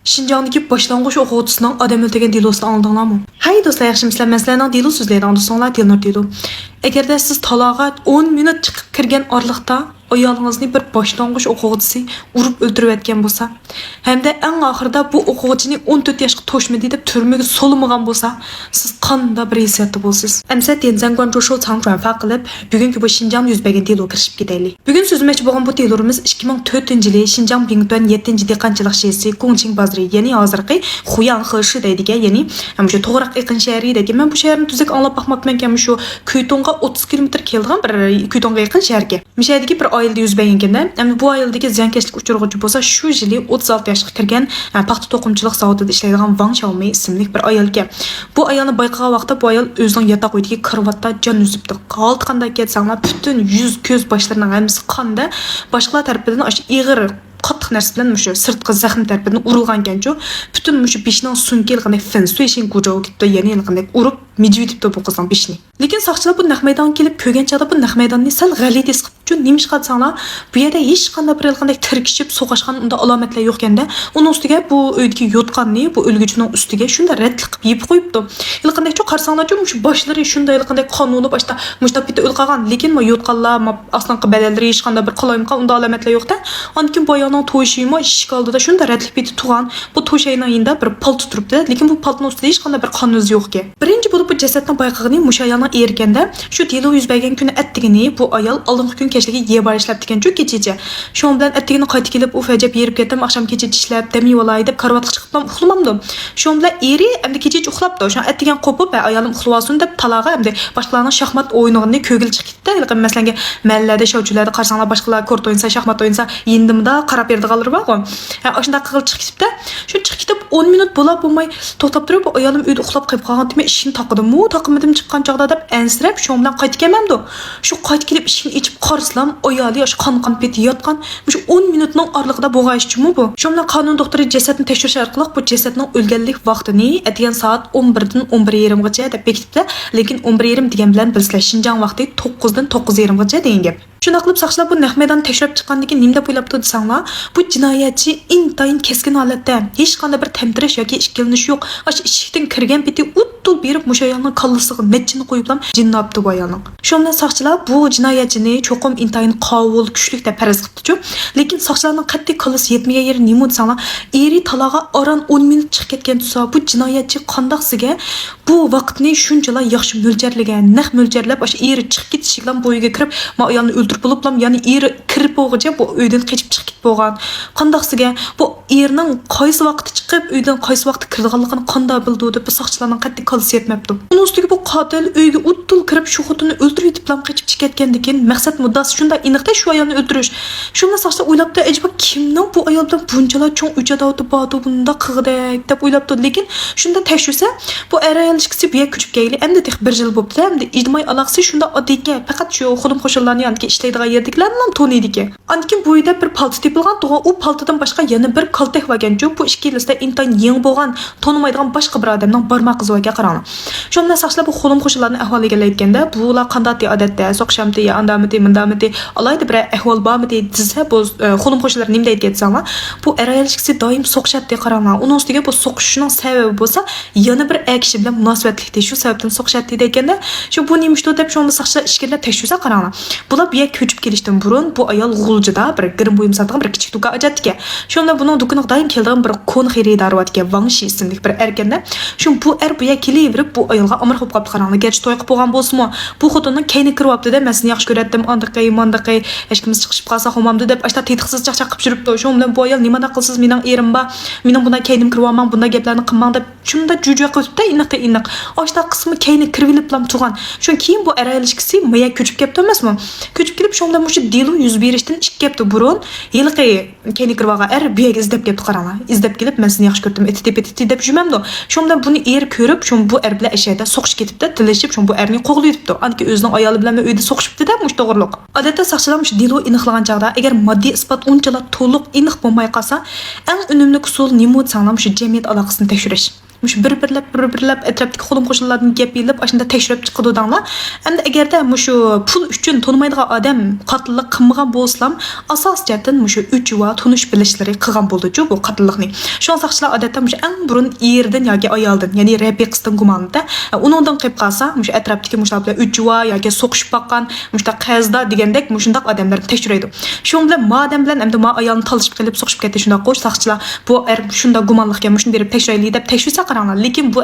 Şinjandagi boshlang'ich o'quv o'quvchisining odam o'ldirgan delosini oldinglarmi? Hay do'stlar, yaxshimisilar? Men sizlarning delo so'zlaydigan do'stlar Dilnur deydi. Agarda siz taloga 10 minut chiqib kirgan orliqda ayolingizni bir boshlang'ich o'quvchisi urib o'ldirayotgan bo'lsa, hamda eng oxirida bu o'quvchini 14 yoshga to'shmadi deb turmaga solmagan bo'lsa, siz qanday bir hissiyatda bo'lsiz? Amsa Tenzan Guangzhou Chang Chuanfa qilib, bugungi bu Xinjiang yuz bergan delo kirishib ketaylik. Bugun so'zmoqchi bo'lgan bu delorimiz 2004-yili Xinjiang Bingtuan 7-diqqanchilik shehri Gongqing bozori, ya'ni hozirgi Huyang He deydigan, ya'ni shu to'g'riq yaqin shahri degan. Men bu shaharni tuzuk anglab baxmabmankan, shu Kuytonga 30 kilometr kelgan bir Kuytonga yaqin shaharga. Mishadagi bir oilada yuz berganda, endi bu oiladagi ziyonkashlik uchirg'uvchi bo'lsa, shu yili 36 yoshga kirgan paxta to'qimchilik zavodida ishlaydigan Wang Xiaomei ismli bir ayolga. Bu ayolni bayqagan vaqtda bu ayol o'zining yotoq uyidagi karvatda jon uzibdi. Holat qanday ketsanglar, butun yuz ko'z boshlarining hammasi qonda, boshqalar tarafidan ig'ir qattiq narsa bilan mushu sirtqi zaxm tarafidan urilgan ekanchu, butun mushu beshning sunkelg'ini fin suishin gujo ketdi, ya'ni qanday urib mijitibdi bu qizning beshni. Lekin soqchilar bu naq maydonga kelib ko'rgan chaqda bu naq maydonni sal g'alati his qilib, nimish qatsanglar, bu yerda hech qanday bir qanday tirkishib so'qashgan unda alomatlar yo'q ekanda, uning ustiga bu uydagi yotqanni bu o'lguchining ustiga shunda radlik qilib yeb qo'yibdi. Qanday chu qarsanlarchu mushu boshlari shunday qanday qonuni boshda mushta bitta o'l qolgan, lekin ma yotqanlar aslanqi badalari hech qanday bir qilayimqa unda alomatlar yo'qda. Onkin boyaning to'yishimi ishik oldida shunda radlik bitib turgan, bu to'shayning yinda bir palto turibdi, lekin bu paltoning ustida hech qanday bir qon izi yo'q ekan. Birinchi bo'lib bu jasadni bayqag'ini musha ayolning erganda, shu delo yuz bergan kuni attigini bu ayol oldingi kun kechligi yebar ishlab degan-chu kechacha. Shu bilan attigini qaytib kelib u fajab yerib ketdim, axsham kecha ishlab dami olay deb karvatga chiqib uxlamamdim. Shu bilan eri endi kecha uxlabdi. Shu attigan qo'pib va ayolim uxlab olsin deb talaga endi boshqalarning shaxmat o'yinini ko'gil chiqib ketdi. Masalan, mahallada shovchilarda qarsanglar boshqalar kort o'ynasa, shaxmat o'ynasa, yendimda qarab berdiganlar bor-ku. Shunda qilib chiqib ketdi. Shu chiqib ketib 10 minut bo'lmay to'xtab turib, ayolim uyda uxlab qolib qolgan-dimi ishini taqdim, taqmadim chiqqan chaqda deb ansirab, shu bilan qaytib kelmamdi. Shu qaytib kelib ishini ichib qarslam, ayoli yosh qon peti yotgan. Shu 10 minutning orlig'ida bo'g'ayishchimi bu? Shu bilan qonun doktori jasadni tekshirish orqali bu jasadning o'lganlik vaqtini atgan soat 11 dan 11:30 gacha deb bekitdi. Lekin 11:30 degan bilan bilsizlar, Xinjiang vaqti 9 dan 9:30 gacha degan gap. Shuna qilib soqchilar bu naq maydonni tekshirib chiqqandan keyin nima deb o'ylabdi desanglar, bu jinoyatchi intayin keskin holatda hech qanday bir tamtirish yoki ishkilinish yo'q. Ash eshikdan kirgan peti uttul berib musha ayolning kallasiga netchini qo'yiblam jinnabdi bu ayolning. Shu bilan soqchilar bu jinoyatchini cho'qim intayin qovul kuchlik deb faraz qildi-chu. Lekin soqchilarning qat'iy kallasi yetmagan yeri nima desanglar, eri talaga oran 10 minut chiqib ketgan tursa, bu jinoyatchi qandaqsiga bu vaqtni shunchalar yaxshi mo'ljarlagan, naq mo'ljarlab, ash eri chiqib ketishi bilan bo'yiga kirib, ma ayolni bo'liblam, ya'ni eri kirib bo'lgacha bu uydan qochib chiqib ketib bo'lgan. Qandaqsiga bu erning qaysi vaqtda chiqib, uydan qaysi vaqtda kirganligini qanday bildi deb soqchilarning qat'iy kalisi yetmabdi. Uning ustiga bu qotil uyga uttul kirib shu xotini o'ldirib yetib bilan qochib chiqayotgandan keyin maqsad muddasi shunda aniqda shu ayolni o'ldirish. Shunda soqchilar o'ylabdi, ajaba kimning bu ayoldan bunchalar cho'ng ujadavdi badu bunda qig'dak deb o'ylabdi. Lekin shunda tekshirsa, bu ayol ilishkisi bu yerga ko'chib keldi. Endi 1 yil bo'libdi. Endi ijtimoiy aloqasi shunda oddiyga faqat shu xodim qo'shillarni yanki ishlaydigan yerdagilarni to'niydi. Ankin bu uyda bir palto tepilgan, u paltodan boshqa yana bir kaltak bo'lgan-ku. Bu ikkilisida intayin yeng bo'lgan, tonimaydigan boshqa bir odamning barmoq izi bo'lgan qarang. Shu bilan soqchilar bu xodim qo'shillarni ahvoliga aytganda, bular qanday odatda soqshamdi ya andamidi, mundamidi, alayda bir ahvol bormi desa, bu xodim qo'shillar nima deydi desanglar, bu erayilishkisi doim so'qshatdi qaranglar. Uning ustiga bu so'qishining sababi bo'lsa, yana bir kishi bilan munosabatlikda shu sababdan so'qshatdi deganda, shu bu nimishto deb shunda soqchilar ishkillar tekshirsa qaranglar. Bular bu yerga ko'chib kelishdan burun bu ayol G'uljida bir girim buyum sotgan bir kichik do'kon ochatgan. Shunda buning do'koniga doim kelgan bir kon xaridor vatga Wang Shi ismli bir erkanda. Shu bu bu yerga kelaverib bu ayolga amr qilib qolib qaranglar. Gerchi to'y qilib bo'lgan bo'lsa-mu, bu xotinning kayni kiryapti-da, men seni yaxshi ko'ratdim, andaqay, hech kimimiz chiqib qolsa xomamdi deb ashta tetiqsiz chaqchaq qilib yuribdi. Shu bilan bu ayol nima qilsiz, mening erim bor, mening bunday kaynim kiryapman, bunday gaplarni qilmang deb shunda jujuya qilibdi, iniq. Ashta qismi kayni kirvilib bilan turgan. Shun keyin bu erayilishkisi moya ko'chib kelibdi emasmi? Ko'chib kelib shunda mushu delo yuz berishdan 2 hafta burun yilqi kayni kirvaga bu yerga izlab kelibdi qaranglar. Izlab kelib, men seni yaxshi ko'rdim, eti deb jumamdi. Shu bilan buni er ko'rib, shu bu er bilan ishayda so'qish ketibdi, tilashib, shu bu erni qo'g'li yutibdi. Anki o'zining ayoli bilan uyda so'qishibdi-da, mush to'g'riliq. Odatda soqchilar mush delo aniqlagan chaqda, agar moddiy isbot unchalar to'liq aniq bo'lmay qolsa, eng unumli usul nima desanglar, shu jamiyat aloqasini tekshirish. mush bir-birlab atrofdagi qo'lim qo'shnilardan gap elib ashunda tekshirib chiqadi danglar. Endi agarda mushu pul uchun tonimaydigan odam qotillik qilmagan bo'lsam, asos jihatdan mushu 3 va tunish bilishlari qilgan bo'ldi-ku bu qotillikni. Shon saqchilar odatda mushu eng burun erdan yoki ayoldan, ya'ni rafiqasidan gumonda, uningdan qilib qolsa, mushu atrofdagi mushlar 3 va yoki so'qishib baqqan, mushta qazda degandek mushundaq odamlarni tekshiradi. Shun bilan madam bilan endi ma ayolni talishib qilib so'qishib ketdi shunda qo'sh saqchilar bu shunda gumonliqga mushun berib tekshirayli deb tekshirsa qaranglar. Lekin bu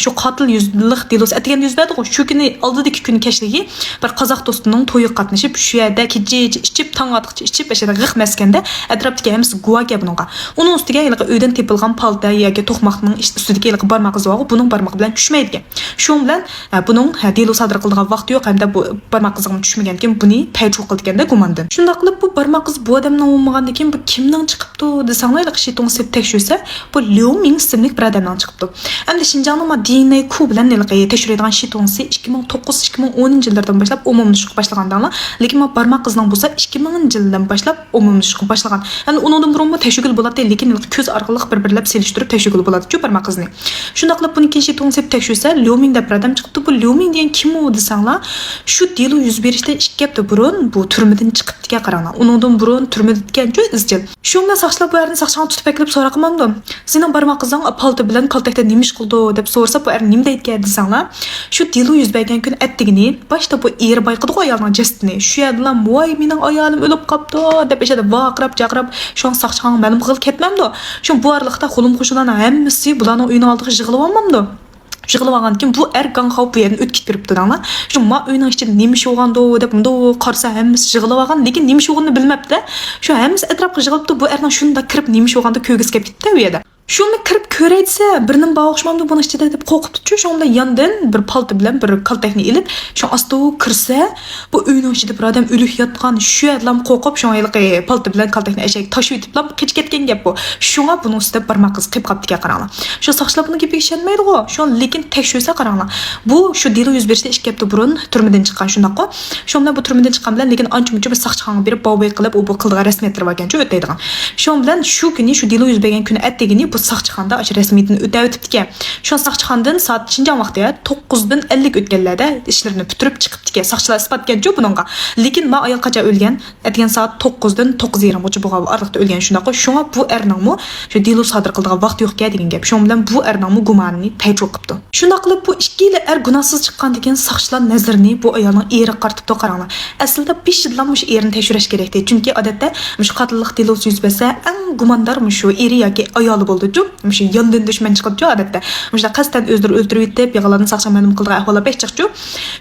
shu qotil yuzlik delosi atgan yuz berdi. Shu kuni oldidagi kun keshligi bir qozoq do'stining to'yi qatnashib shu yerda kecha ichib tong otqicha ichib ashada g'ix maskanda atrofdagi hammasi guvoga buningga. Uning ustiga uydan tepilgan palta yoki to'qmoqning ustidagi barmoq izi bor, buning barmoq bilan tushmaydi. Shu bilan buning delo sodir qilgan vaqti yo'q hamda bu barmoq iziga tushmagan ekan buni tayyor qilganda gumondan. Shunda qilib bu barmoq iz bu odamning bo'lmagandan keyin bu kimdan chiqibdi desanglar shitong sep tekshirsa bu Liu Ming ismli bir odamdan chiqibdi. Endi Xinjiangning DNA ku bilan tekshiradigan shitongsi 2009-2010 yillardan boshlab umumlashib boshlagandan, lekin barmoq izning bo'lsa 2000 yildan boshlab umumlashib boshlagan. Endi uningdan burun tekshirgil bo'ladi, lekin ko'z orqali bir-birlab selishtirib tekshirgil bo'ladi-ku barmoq izni. Shunda qilib buni shitong sep tekshirsa Liu Ming deb bir odam chiqibdi. Bu Liu Ming degan kim u desanglar, shu delo yuz berishdan 2 hafta burun bu turmadan chiqibdiga qaranglar. Uningdan burun turmada ketgan-ku izchil. Shunga saqchilar bu yerni saqchani tutib eklib so'raqmandim. Sening barmoq izing palta bilan kaltakda nima ish qildi deb so'rasa bu yer nima deydi desanglar, shu delo yuz bergan kun atdigini boshda bu er bayqidi ayolning jasadini. Shu yerdan voy mening ayolim o'lib qopti deb eshada vaqirab jaqirab shu saqchani ma'lum qilib ketmamdi. Shu bu arliqda qo'lim qo'shnilarning hammasi bularning uyini oldiga yig'ilib olmamdi. Yig'ilgan kim bu ergan xavf bu yerni o'tkib turibdi danglar. Shu ma uyning ichida nima ish bo'lgandi deb bunda qarsa hammasi yig'ilib olgan, lekin nima ish bo'lganini bilmabdi. Shu hammasi atrofga yig'ilibdi. Bu erning shunda kirib nima ish bo'lganda ko'gis kelib ketdi u yerda. Shuni kirib ko'raytsa, birning bağışmamda buni ichida deb qo'rqibdi-ku. Shunda yandan bir palta bilan bir kaltakni ilib, shu ostiga kirsa, bu uyning ichida bir odam o'lik yotgan, shu yerdan qo'rqib, shu palta bilan kaltakni eshak tashib etib, qichib ketgan gap bu. Shunga buni ustida barmoq izi qilib qopdiga qaranglar. Shu saqchilar buni gapiga ishonmaydi-ku. Shu lekin tekshirsa qaranglar. Bu shu delo yuz berishda 2 hafta burun turmadan chiqqan shundaqqa. Shunda bu turmadan chiqqan bilan lekin ancha-muncha bir saqchixonga berib bovbay qilib, u bu qildigan rasmiyatlar bo'lgancha o'taydigan. Shu bilan shu kuni shu delo yuz bergan kuni atdigini bu saqchixonda ash rasmiyatini o'tab o'tibdi. Shu saqchixondan soat Xinjiang vaqtida 9:50 o'tganlarda ishlarini bitirib chiqibdi. Saqchilar isbotgan-ku buningga. Lekin ma ayol qachon o'lgan? Atgan soat 9:dan 9:20 gacha bo'lgan orliqda o'lgan shunaqqa. Shunga bu erningmi shu delo sodir qildigan vaqt yo'q-ku degan gap. Shu bilan bu erningmi gumonini tayyor qilibdi. Shunda qilib bu ikki yil gunohsiz chiqqan degan saqchilar nazarini bu ayolning eri qartibdi qaranglar. Aslida 5 yildan shu erini tekshirish kerak edi. Chunki odatda shu qotillik delosi yuz bersa, eng gumondor shu eri yoki ayoli bo'ldi-ku. Shu yandan dushman chiqibdi odatda. Shu qasdan o'ldirib etib, yig'alarni saqchi ma'lum qilgan ahvollar besh chiqdi.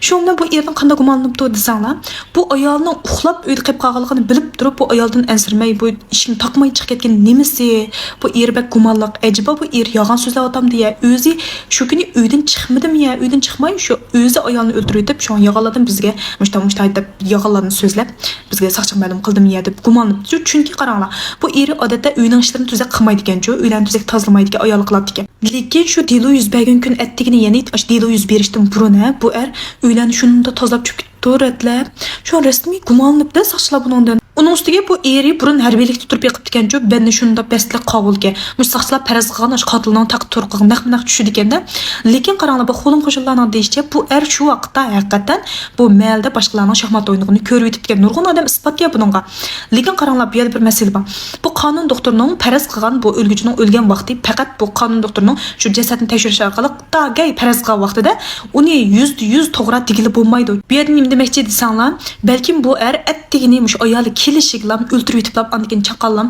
Shunda bu erning qanday gumonlanibdi desanglar, bu ayolning uxlab uyda qolib qolganligini bilib turib, bu ayoldan ansirmay bu ishni taqmay chiqib ketgan nimasi? Bu erbek gumonliq. Ajiba bu er yolg'on so'zlayapti deya, o'zi shu kuni uydan chiqmadim ya, uydan chiqmay shu o'zi ayolni o'ldirib etib, shu yig'alardan bizga mushta deb yig'alarni so'zlab, bizga saqchi ma'lum qildim ya deb gumonlanibdi. Chunki qaranglar, bu eri odatda uyning ishlarini tuzak qilmaydi ekan-ku, uylarni tuzak tozalamaydi ekan, ayol qiladi ekan. Lekin shu delo yuz bergan kun atdigini, ya'ni delo yuz berishdan burun bu uylarni shunda tozalab chukib to'ratlab, shu rasmiy gumonlanibdi saqchilar buningdan. Uning ustiga bu eri burun harbiylikda turib yiqib ekan-ku, beni shunda bestlik qabulga. Mush saqchilar faraz qilgan qotilning taqdir qilgan naq tushdi ekanda. Lekin qaranglar, bu qo'lim qo'shnilarning deyishicha, bu shu vaqtda haqiqatan bu mahalda boshqalarning shaxmat o'yinini ko'rib yetibgan nurg'un odam isbotga buningga. Lekin qaranglar, bu yerda bir masala bor. Bu qonun doktorining faraz qilgan bu o'lguchining o'lgan vaqti faqat bu qonun doktorining shu jasadni tekshirish orqali tagay faraz qilgan vaqtida uni 100% to'g'ri tegilib bo'lmaydi. Bu yerda nima demoqchi desanglar, balkim bu attigini mush ayoli kelishiglam o'ltirib yetiblam andikin chaqallam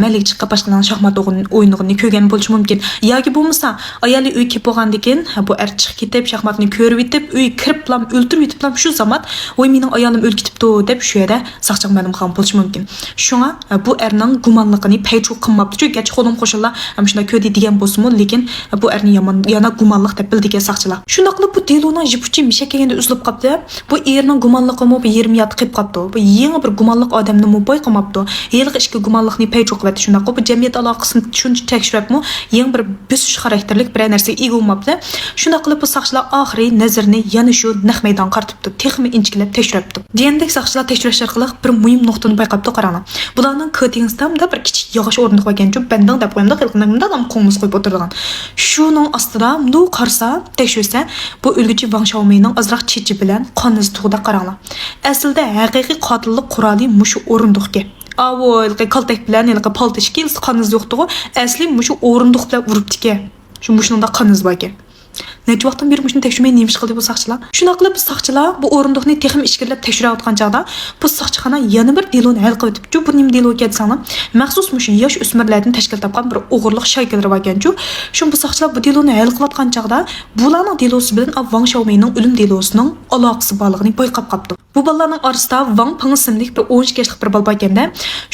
malik chiqib boshqalarning shaxmat o'yinini ko'rgan bo'lishi mumkin. Yoki bo'lmasa ayoli uy kelib bo'lgandikin bu chiqib ketib shaxmatni ko'rib yetib uy kiriblam o'ltirib yetiblam shu zaman voy mening ayolim o'lib ketibdi deb shu yerda saqchiq ma'lum qilgan bo'lishi mumkin. Shunga bu erning gumonliqini paychu qilmabdi. Chunki qo'lim qo'shnilar shunda ko'di degan bo'lsa-mu, lekin bu erni yana gumonliq deb bildigan saqchilar. Shunda qilib bu deloning jipuchi mishak kelganda uzilib qoldi. Bu yerning gumonliqimi bu 20 yat qilib qapti. Bu yangi bir gumonliq odamni mu boyqamapti. Yilg'i ishki gumonliqni paychoq qiladi shundaq. Bu jamiyat aloqasini shuncha tekshiribmi, yangi bir bisish xarakterlik bir narsaga ega bo'lmabdi. Shundaq qilib bu soqchilar oxiriy nazarni yana shu naq maydon qartibdi. Texmi inchikilab tekshiribdi. Degandek soqchilar tekshirish orqali bir muhim nuqtani bayqabdi qaranglar. Bularning ko'tingstamda bir kichik yog'och o'rindiq bo'lgan-ku, banding deb qo'yimda qilqinimda ham qo'ng'iz qo'yib o'tirgan. Shuning ostida nu qarsa, tekshirsa, bu o'lguchi Wang Xiaomeining azroq chechi bilan qon izi tug'ida qaranglar. Aslida haqiqiy qotillik quroli mushu o'rindiqga. Avoy, kaltak bilan, yilqi paltishki qon izi yo'qdi-ku, asli mushu o'rindiq bilan uribdiki. Shunda qon izi bor ekan. Necha vaqtdan beri mushuni tekshirmay nemish qildi bu soqchilar. Shuna qilib bu soqchilar bu o'rindiqni texim ishkirlab tekshirayotgan chog'da bu soqchixona yana bir deloni hal qilib o'tibdi. Bu nim delo ekansan, maxsus mushu yosh o'smirlardan tashkil topgan bir o'g'irlik shaykalari bo'lgan-ku. Shu bu soqchilar bu deloni hal qilayotgan chog'da bularning delosi bilan Wang Xiaomeining o'lim delosining aloqasi borligini bayqab qopdi. Bu bolalarning orasida Wang Peng ismli bir 12 yoshlik bir bola bor ekanda,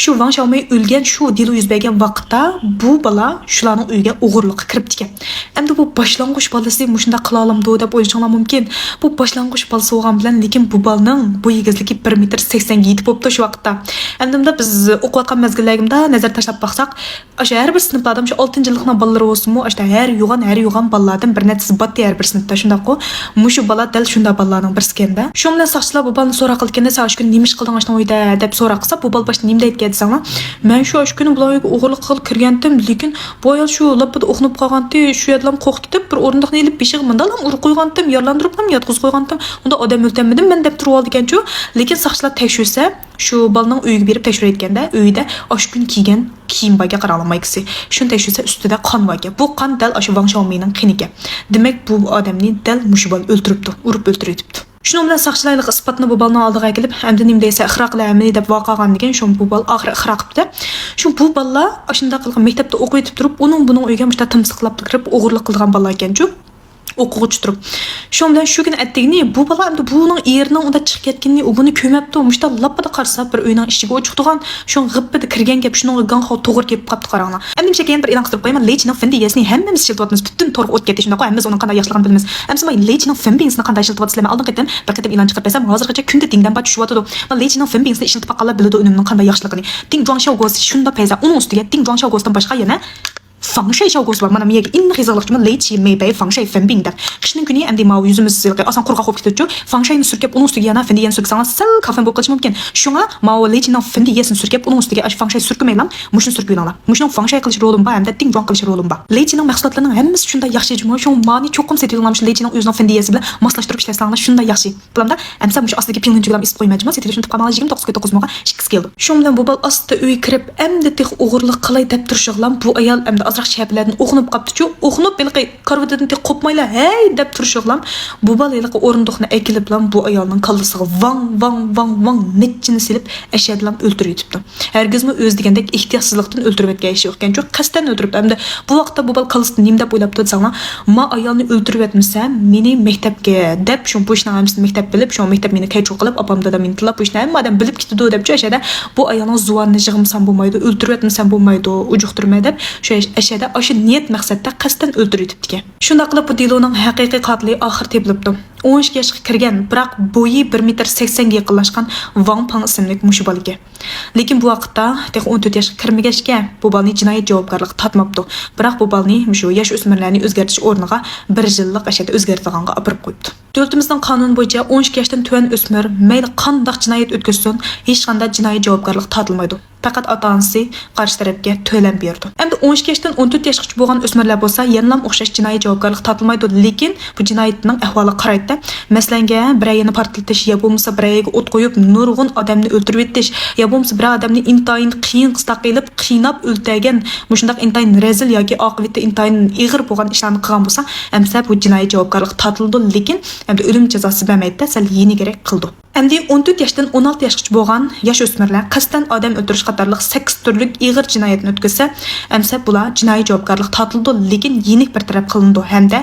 shu Wang Xiaomei o'lgan shu delo yuz bergan vaqtda bu bola shularning uyiga o'g'irlikqa kiribdi ekan. Endi bu boshlang'ich bolasi shunda qila olamdi deb o'ylashingiz mumkin. Bu boshlang'ich bolasi bo'lgan bilan, lekin bu bolaning bu egizligi 1.80 ga yetib bo'libdi shu vaqtda. Endi biz o'qiyotgan mezgillarga nazar tashlab baqsaq, o'sha har bir sinflardan shu 6-yillikning bolalari bo'lsa-mu, o'sha har yo'g'on bolalardan bir necha botdi har bir sinfda shundaqku. Mushu bola dal shunda bolalarning birisi ekanda. Shu bilan soqchilar bu bolani so'roq qilganda, "Sen shu kun nima ish qilding ashna o'yda?" deb so'roq qilsa, bu bola boshida nima deydi desanglar, "Men shu kuni bularga o'g'irlik qilib kirgandim, lekin bu ayol shu lapida o'xnib qolgandi, shu yerdan qo'rqitib bir o'rindiqni ilib beshig'i mindalam urib qo'ygandim, yorlantiribdim, yotqizib qo'ygandim. Unda odam o'ltirmadim men deb turib oldi ekan-ku." Lekin soqchilar tekshirsa, shu bolaning uyiga berib tekshirayotganda, uyida osh kun kiygan kiyim borga qaralmayksi. Shuni tekshirsa ustida qon bor ekan. Bu qon dal o'sha Wang Xiaomeining qini ekan. Demak, bu odamni dal mushu bola o'ltiribdi, urib o'ltiribdi. Shuning bilan soqchilarlik isbotni bu bolaning oldiga kelib, "Endi nima deysa, ixro qilamini" deb voqagan degan, shu bu bola oxiri ixro qilibdi. Shu bu bolalar shunday qilgan maktabda o'qib yetib turib, buning uyiga mushta timsiqlab kirib o'g'irlik qilgan bolalar ekan-ku. O'quvchi turib. Shu bilan shu kun atdigini bu bola endi buning erining unda chiqib ketganini u buni ko'mabdi. Mushta lapida qarsa bir uyning ishiga o'chiqdigan, shu g'ibida kirgan gap shuning ganxo to'g'ri kelib qapti qaranglar. Endi shekilli bir e'lon qilib qo'yaman, Lechining Fendiyasini hammamiz shiltyapmiz, butun to'g'ri o'tib ketdi shunday, hammamiz uning qanday yaxshiligini bilamiz. Endi men Lechining Fendiyasini qanday shiltyapsizlar? Oldin qaytam bir qatam e'lon chiqarib qo'ysam, hozirgacha kunda tingdan bat tushyotdi. Men Lechining Fendiyasini shiltib qolib biladi unimning qanday yaxshiligini. Ting Zhuangxiao go'si shunda payza, uning ustiga Ting Zhuangxiao go'sidan boshqa yana 防晒效果是吧？mana menga inqiy zig'liq chuma lechi mebay 防晒粉饼 deb. Qishning kuni endi ma yuzimiz oson qurg'oq bo'lib ketdi-ku. 防晒ni surkab uning ustiga yana fendiyani surksangiz sal kafan bo'lib qolishi mumkin. Shunga ma lechining fendiyasini surkab uning ustiga 防晒 surkmayman. Mushni surkinglar. Mushning 防晒 qilish rolim bor hamda tingjon qilish rolim bor. Lechining mahsulotlarining hammasi shunday yaxshi juma. Shu mani cho'qim setilgan lechining o'zining fendiyasi bilan moslashtirib ishlasangiz shunday yaxshi. Bularda hamsa mush ostiga pinlinchi bilan isib qo'ymayman. Setilishni topqanlar 29.9 mo'ga 2 keldi. Shu bilan bu bal ostida uy kirib endi tix o'g'irlik qilay deb turishig'lam bu ayol endi azroq shaharlardan o'xnib qapti-ku. O'xnib bilqi karvatidan tix qopmaylar. Hey deb turishig'lam bu bal yilqi o'rindiqni ekilib bilan bu ayolning kallasiga vang nechini silib ashadlam o'ltirib yutibdi. Hargizmi o'z degandek ehtiyotsizlikdan o'ltirib o'tgan ish yo'q ekan-ku. Qasdan o'ltiribdi. Endi bu vaqtda bu bal kallasini nima deb o'ylab tursanlar, "Ma ayolni o'ltirib etmasam, meni maktabga deb shu bu ishni hammasini maktab bilib, shu maktab meni qaychoq qilib, opam dadam meni tilab bu ishni hammadan bilib ketdi deb ashada bu ayolning zuvanni yig'imsam bo'lmaydi, o'ltirib etmasam bo'lmaydi, ujuqtirmay deb shu ashada o'sha niyat maqsadda qasdan o'ltirib yutibdi ekan. Shunda qilib bu deloning haqiqiy qotili oxir tepilibdi. 12 yoshga kirgan, biroq bo'yi 1.80 ga yaqinlashgan Wang Peng ismli mushu bolaga. Lekin bu vaqtda 14 yoshga kirmagachga bu bolani jinoyat javobgarligi tatmabdi. Biroq bu bolani shu yosh o'smirlarni o'zgartirish o'rniga 1 yillik ashada o'zgartirganga olib qo'yibdi. Davlatimizning qonun bo'yicha 12 yoshdan tuvan o'smir mayli qanday jinoyat o'tkazsin, hech qanday jinoyat javobgarlik tortilmaydi. Faqat ota-onasi qarshi tarafga to'lam berdi. Endi 12 yoshdan 14 yoshgacha bo'lgan o'smirlar bo'lsa, yana ham o'xshash jinoyat javobgarlik tortilmaydi, lekin bu jinoyatning ahvoli qaraydi. Masalanga birayini portlatish, yo bo'lmasa birayiga o't qo'yib, nurg'un odamni o'ldirib etish, yo bo'lmasa bir odamni intayin qiyin qisqa qilib, qiynab o'ltirgan, shundaq intayin rezil yoki oqibati intayin ig'ir bo'lgan ishlarni qilgan bo'lsa, amsa bu jinoyat javobgarlik tortildi, lekin endi o'lim jazosi bermaydi, sal yeni kerak qildi. Endi 14 yoshdan 16 yoshgacha bo'lgan yosh o'smirlar qasddan odam o'ldirish qatorliq 8 turlik ig'ir jinoyatni o'tkazsa, amsa bular jinoiy javobgarlik tortildi, lekin yenik bir taraf qilindi hamda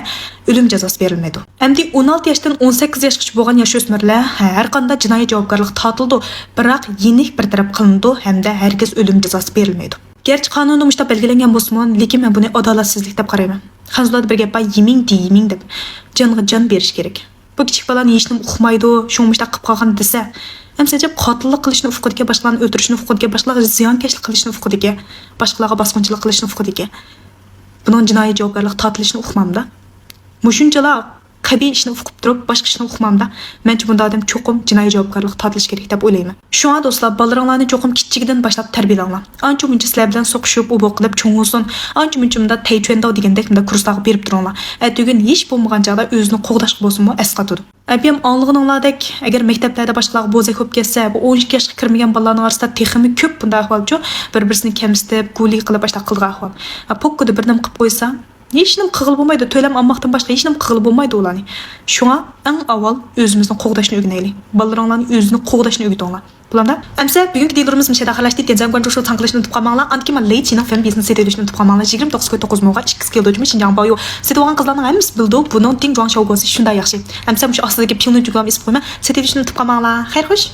o'lim jazosi berilmaydi. Endi 16 yoshdan 18 yoshgacha bo'lgan yosh o'smirlar har qanday jinoiy javobgarlik tortildi, biroq yenik bir taraf qilindi hamda hargiz o'lim jazosi berilmaydi. Gerçi qonunda mushta belgilangan bo'lsa-mu, lekin men buni adolatsizlik deb qarayman. Hanzulada bir gap bor, yeming deb jonga jon berish kerak. bu kichik bola neyishni uqmaydi, shungmishda qilib qolgan desa, hamsacha qotillik qilishni ufqidiga, boshqalarni o'ldirishni ufqidiga, boshqalarga ziyonkashlik qilishni ufqidiga, boshqalarga bosqinchilik qilishni ufqidiga. Buning jinoiy javobgarlik tortilishini uqmamda. Mushunchalar qabiy ishni uqib turib, boshqa ishni uqmamda. Mencha bunda odam cho'qim jinoiy javobgarlik tortilishi kerak deb o'ylayman. Shunga do'stlar, bolalaringlarni cho'qim kichikdan boshlab tarbiyalanglar. Ancha muncha sizlar bilan so'qishib, u bu qilib cho'ng'usin. Ancha muncha bunda taychuendo degandek bunda kurslarga berib turinglar. Tugun hech bo'lmagan joyda o'zini qo'g'dashga bo'lsinmi, asqatadi. Abiyam anlig'inglardek, agar maktablarda boshqalarga bo'zak bo'lib ketsa, bu 12 yoshga kirmagan bolalarning orasida texmi ko'p bunday ahvolchi, bir-birini kamsitib, guli qilib boshqa qilgan ahvol. Pokkada bir nim qilib qo'ysa, hech nim qig'il bo'lmaydi, to'lam almoqdan boshqa hech nim qig'il bo'lmaydi ularni. Shunga eng avval o'zimizni qo'g'dashni o'rganaylik. Bolalaringlarni o'zini qo'g'dashni o'rgatinglar. Bularda amsa bugungi dilerimiz mishada xalashdi tenzam qancha shu tanqilishni tutib qolmanglar. Anki man leychining fan biznes edishni tutib qolmanglar. 29.9 mo'ga 2 skill dojmi Xinjiang bayo. Setgan qizlarning hammasi bildi, buning ting jong shougosi shunday yaxshi. Amsa shu ostidagi pilni jugam isib qo'yma. Setishni tutib qolmanglar. Xayr xo'sh.